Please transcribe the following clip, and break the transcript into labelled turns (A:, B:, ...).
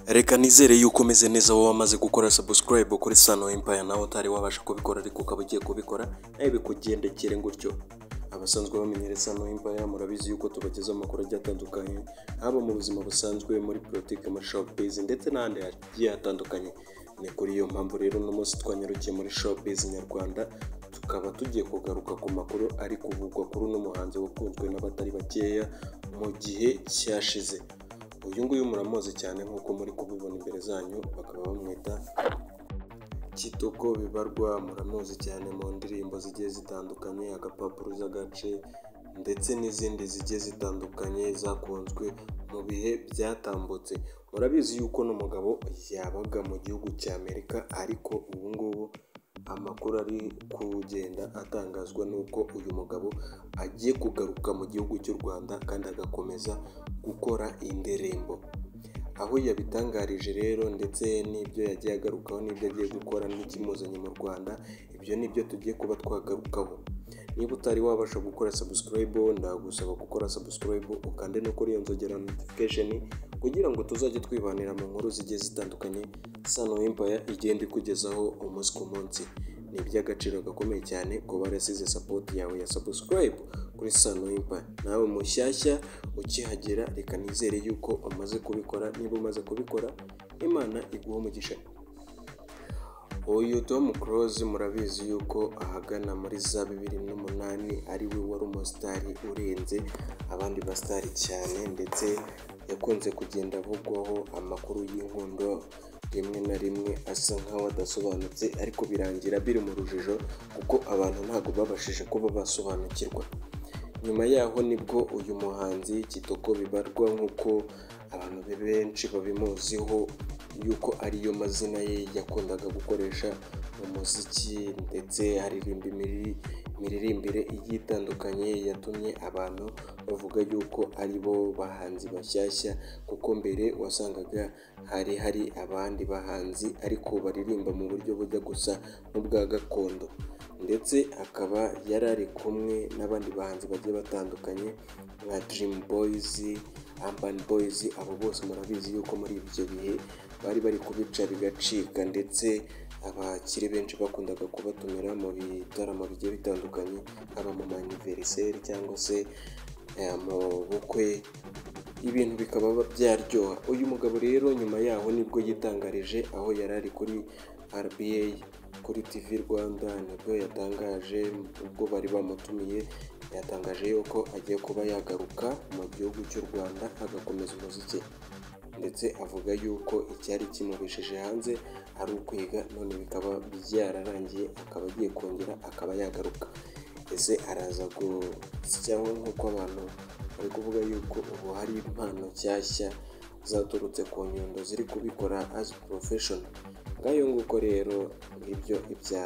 A: Reka nizere yuko umeze neza wowe wamaze gukora subscribe kuri Sano Empire nawe utari wabasha kubikora ariko ukaba ugiye kubikora nawe bikugendekere gutyo. Abasanzwe bamenyereza Sano Empire murabizi yuko tubageza amakuru agiye atandukanye haba mu buzima busanzwe, muri politike, muri showbiz ndetse n'ahandi hagiye hatandukanye. Ni kuri iyo mpamvu rero uno munsi twanyarukiye muri showbiz nyarwanda, tukaba tugiye kugaruka ku makuru ari kuvugwa kuri uno muhanzi wakunzwe n'abatari bakeya mu gihe cyashize. Uyu nguyu muramuzi cyane nk'uko muri kubibona imbere zanyu, bakaba bamwita Kitoko Bibarwa. Muramuzi cyane mu ndirimbo zigiye zitandukanye, agapapuro z'agace ndetse n'izindi zigiye zitandukanye zakunzwe mu bihe byatambutse. Murabizi yuko n'umugabo yabaga mu gihugu cya Amerika, ariko ubu ngubu amakuru ari kugenda atangazwa nuko uyu mugabo agiye kugaruka mu gihugu cy'u Rwanda kandi agakomeza gukora indirimbo. Aho yabitangarije rero ndetse n'ibyo yagiye agarukaho n'ibyo agiye gukora n'ikimuzanye mu Rwanda, ibyo nibyo tugiye kuba twagarukaho. Niba utari wabasha gukora subscribe, ndagusaba gukora subscribe ukande no kuri iyo nzogera notification kugira ngo tuzajye twibanira mu nkuru zigiye zitandukanye Sano Empire igenda ikugezaho umunsi ku munsi. Ni iby'agaciro gakomeye cyane kuba warasize support yawe ya subscribe kuri Sano Empire. Nawe mushyashya ukihagera, reka nizere yuko umaze kubikora. Niba umaze kubikora, Imana iguha umugisha. Uyu Tom Close murabizi yuko ahagana muri za 2008 ari we wari umusitari urenze abandi basitari cyane, ndetse yakunze kugenda avugwaho amakuru y'inkundo rimwe na rimwe asa nkaho adasobanutse, ariko birangira biri mu rujijo kuko abantu ntabwo babashije kuba basobanukirwa. Nyuma yaho nibwo uyu muhanzi Kitoko Bibarwa, nk'uko abantu benshi babimuziho yuko ariyo mazina ye yakundaga gukoresha mu muziki, ndetse aririmba imiririmbire igiye itandukanye yatumye abantu bavuga yuko ari bo bahanzi bashyashya, kuko mbere wasangaga hari abandi bahanzi ariko baririmba mu buryo bujya gusa n'ubwa gakondo. Ndetse akaba yari ari kumwe n'abandi bahanzi bagiye batandukanye nka Dream Boys, Urban Boys. Abo bose murabizi yuko muri ibyo bihe bari bari kubica bigacika, ndetse abakire benshi bakundaga kubatumira mu bitaramo bigiye bitandukanye, haba mu anniversaire cyangwa se mu bukwe, ibintu bikaba byaryoha. Uyu mugabo rero nyuma yaho nibwo yitangarije, aho yari ari kuri RBA kuri TV Rwanda, nibwo yatangaje, ubwo bari bamutumiye, yatangaje yuko agiye kuba yagaruka mu gihugu cy'u Rwanda agakomeza umuziki, ndetse avuga yuko icyari kimubishije hanze ari ukwiga, none bikaba byararangiye, akaba agiye kongera akaba yagaruka. Ese araza gusyaho nk'uko abantu bari kuvuga yuko ubu hari impano nshyashya zaturutse ku nyundo ziri kubikora as professional. Ngayo nguko rero ngibyo ibya